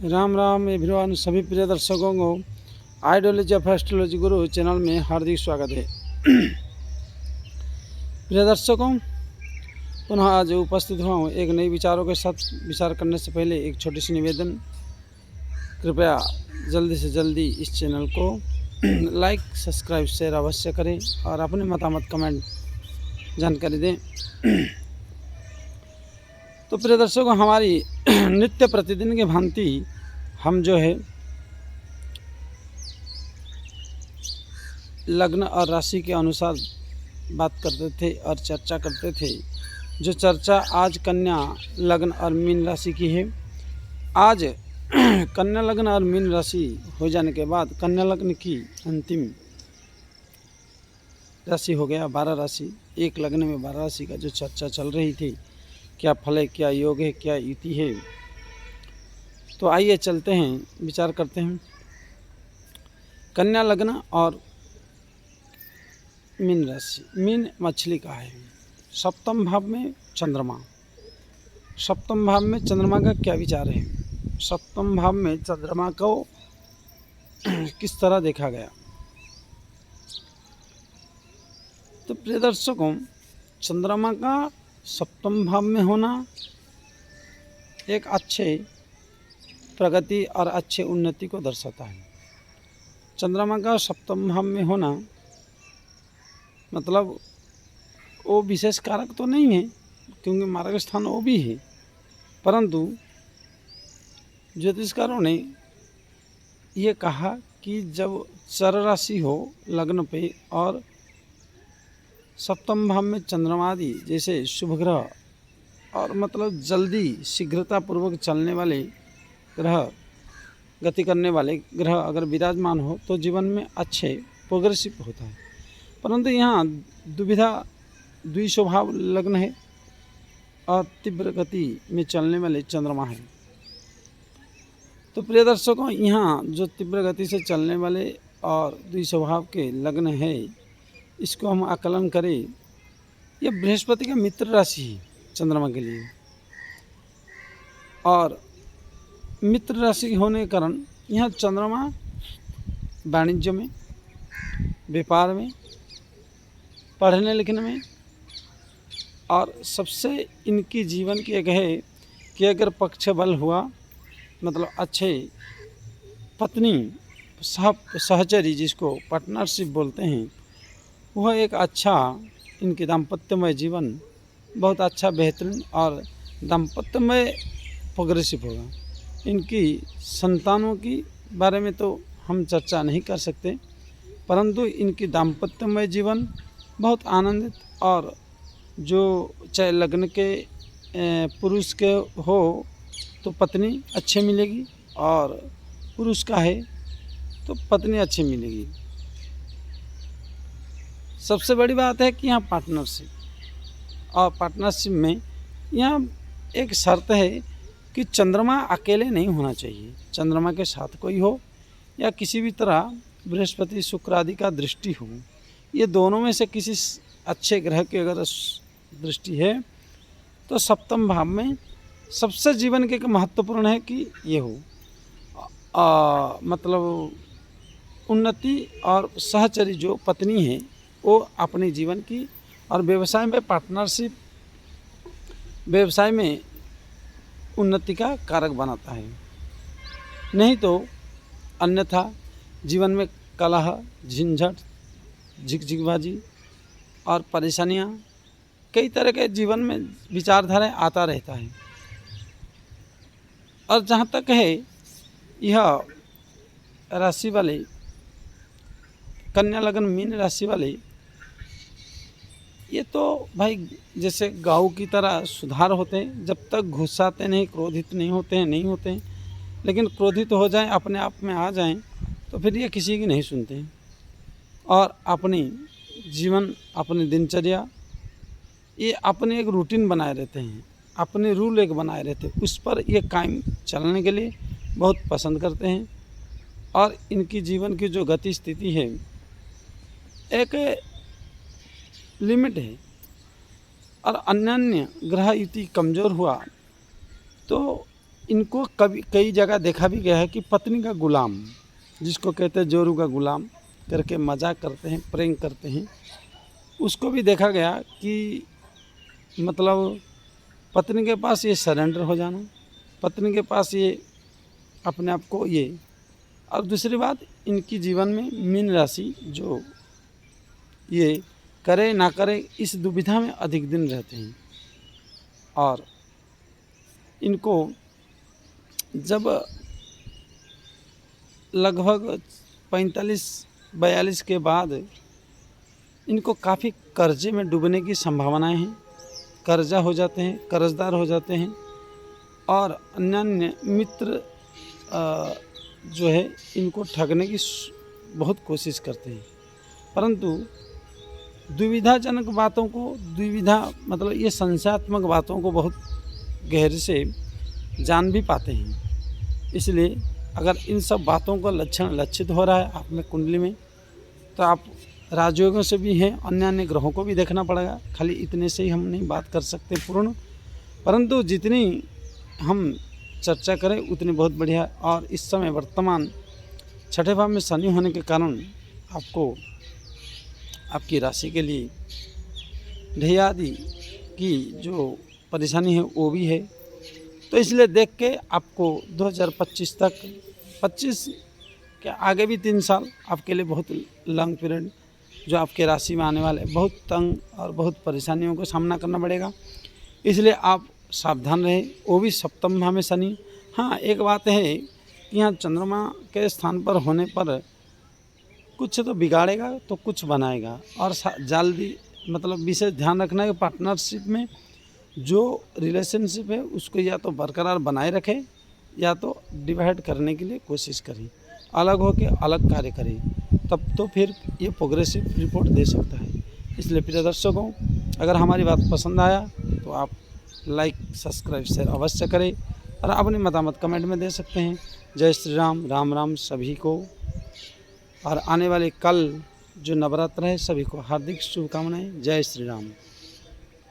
Ram Ram everyone, सभी प्रिय दर्शकों को ideology of astrology Guru channel में हार्दिक स्वागत है। प्रिय दर्शकों, पुनः आज उपस्थित हुआ हूँ एक नई विचारों के साथ। विचार करने से पहले एक छोटी सी निवेदन, कृपया जल्दी से जल्दी इस चैनल को लाइक, सब्सक्राइब, शेयर अवश्य करें और अपने मतामत कमेंट जानकारी दें। तो प्रिय दर्शकों, हमारी नित्य प्रतिदिन की भांति हम जो है लग्न और राशि के अनुसार बात करते थे और चर्चा करते थे। जो चर्चा आज कन्या लग्न और मीन राशि की है। आज कन्या लग्न और मीन राशि हो जाने के बाद कन्या लग्न की अंतिम राशि हो गया 12 राशि। एक लग्न में 12 राशि का जो चर्चा चल रही थी, क्या फल है, क्या योग है, क्या युति है। तो आइए चलते हैं, विचार करते हैं। कन्या लग्न और मीन राशि। मीन मछली का है, सप्तम भाव में चंद्रमा। सप्तम भाव में चंद्रमा का क्या विचार है? सप्तम भाव में चंद्रमा को किस तरह देखा गया? तो प्रिय दर्शकों, चंद्रमा का सप्तम भाव में होना एक अच्छे प्रगति और अच्छे उन्नति को दर्शाता है। चंद्रमा का सप्तम भाव में होना मतलब वो विशेष कारक तो नहीं है, क्योंकि मार्ग स्थान वो भी है, परंतु ज्योतिषकारों ने ये कहा कि जब चर राशि हो लग्न पे और सप्तम भाव में चंद्रमा आदि जैसे शुभ ग्रह और मतलब जल्दी शीघ्रतापूर्वक चलने वाले ग्रह, गति करने वाले ग्रह अगर विराजमान हो तो जीवन में अच्छे प्रोग्रेसिव होता है। परंतु यहाँ दुविधा द्विस्वभाव लग्न है और तीव्र गति में चलने वाले चंद्रमा है। तो प्रिय दर्शकों, यहाँ जो तीव्र गति से चलने वाले और द्विस्वभाव के लग्न है, इसको हम आकलन करें, यह बृहस्पति का मित्र राशि है चंद्रमा के लिए। और मित्र राशि होने के कारण यहाँ चंद्रमा वाणिज्य में, व्यापार में, पढ़ने लिखने में और सबसे इनकी जीवन की एक है कि अगर पक्ष बल हुआ, मतलब अच्छे पत्नी सहचरी जिसको पार्टनरशिप बोलते हैं, वह एक अच्छा इनकी दाम्पत्यमय जीवन बहुत अच्छा बेहतरीन और दाम्पत्यमय प्रोग्रेसिव होगा। इनकी संतानों की बारे में तो हम चर्चा नहीं कर सकते, परंतु इनकी दाम्पत्यमय जीवन बहुत आनंदित, और जो चाहे लग्न के पुरुष के हो तो पत्नी अच्छी मिलेगी और पुरुष का है तो पत्नी अच्छी मिलेगी। सबसे बड़ी बात है कि यहाँ पार्टनरशिप, और पार्टनरशिप में यहाँ एक शर्त है कि चंद्रमा अकेले नहीं होना चाहिए। चंद्रमा के साथ कोई हो या किसी भी तरह बृहस्पति शुक्र आदि का दृष्टि हो, ये दोनों में से किसी अच्छे ग्रह की अगर दृष्टि है तो सप्तम भाव में सबसे जीवन के महत्वपूर्ण है कि ये हो, मतलब उन्नति और सहचरी जो पत्नी है वो अपने जीवन की, और व्यवसाय में पार्टनरशिप व्यवसाय में उन्नति का कारक बनाता है। नहीं तो अन्यथा जीवन में कलह, झंझट, झिकझिकबाजी और परेशानियां, कई तरह के जीवन में विचारधाराएं आता रहता है। और जहाँ तक है यह राशि वाले कन्या लग्न मीन राशि वाले, ये तो भाई जैसे गाँव की तरह सुधार होते हैं, जब तक घुसाते नहीं, क्रोधित नहीं होते हैं, लेकिन क्रोधित हो जाएं, अपने आप में आ जाएं, तो फिर ये किसी की नहीं सुनते हैं और अपनी जीवन, अपनी दिनचर्या, ये अपने एक रूटीन बनाए रहते हैं, अपने रूल एक बनाए रहते हैं, उस पर ये कायम चलने के लिए बहुत पसंद करते हैं। और इनकी जीवन की जो गति स्थिति है एक लिमिट है, और अन्य ग्रह युति कमज़ोर हुआ तो इनको कभी कई जगह देखा भी गया है कि पत्नी का गुलाम, जिसको कहते हैं जोरू का गुलाम करके मजाक करते हैं, प्रैंक करते हैं, उसको भी देखा गया कि मतलब पत्नी के पास ये सरेंडर हो जाना, पत्नी के पास ये अपने आप को ये। और दूसरी बात, इनकी जीवन में मीन राशि जो ये करे ना करे इस दुविधा में अधिक दिन रहते हैं। और इनको जब लगभग 45-42 के बाद इनको काफ़ी कर्जे में डूबने की संभावनाएं हैं, कर्जा हो जाते हैं, कर्जदार हो जाते हैं और अन्य मित्र जो है इनको ठगने की बहुत कोशिश करते हैं। परंतु दुविधाजनक बातों को, दुविधा मतलब ये संशयात्मक बातों को बहुत गहरे से जान भी पाते हैं। इसलिए अगर इन सब बातों का लक्षण लक्षित हो रहा है आप में कुंडली में, तो आप राजयोगों से भी हैं, अन्य ग्रहों को भी देखना पड़ेगा। खाली इतने से ही हम नहीं बात कर सकते पूर्ण, परंतु जितनी हम चर्चा करें उतनी बहुत बढ़िया। और इस समय वर्तमान छठे भाव में शनि होने के कारण आपको आपकी राशि के लिए ढैयादी की जो परेशानी है वो भी है। तो इसलिए देख के आपको 2025 तक, 25 के आगे भी 3 साल आपके लिए बहुत लॉन्ग पीरियड जो आपके राशि में आने वाले, बहुत तंग और बहुत परेशानियों का सामना करना पड़ेगा। इसलिए आप सावधान रहें, वो भी सप्तम भाव में शनि। हाँ, एक बात है कि यहाँ चंद्रमा के स्थान पर होने पर कुछ तो बिगाड़ेगा तो कुछ बनाएगा। और जल्दी मतलब विशेष ध्यान रखना है कि पार्टनरशिप में जो रिलेशनशिप है उसको या तो बरकरार बनाए रखें या तो डिवाइड करने के लिए कोशिश करें, अलग होकर अलग कार्य करें, तब तो फिर ये प्रोग्रेसिव रिपोर्ट दे सकता है। इसलिए प्रिय दर्शकों, अगर हमारी बात पसंद आया तो आप लाइक, सब्सक्राइब, शेयर अवश्य करें और अपनी मतामत कमेंट में दे सकते हैं। जय श्री राम, राम राम सभी को। और आने वाले कल जो नवरात्र है सभी को हार्दिक शुभकामनाएं। जय श्री राम।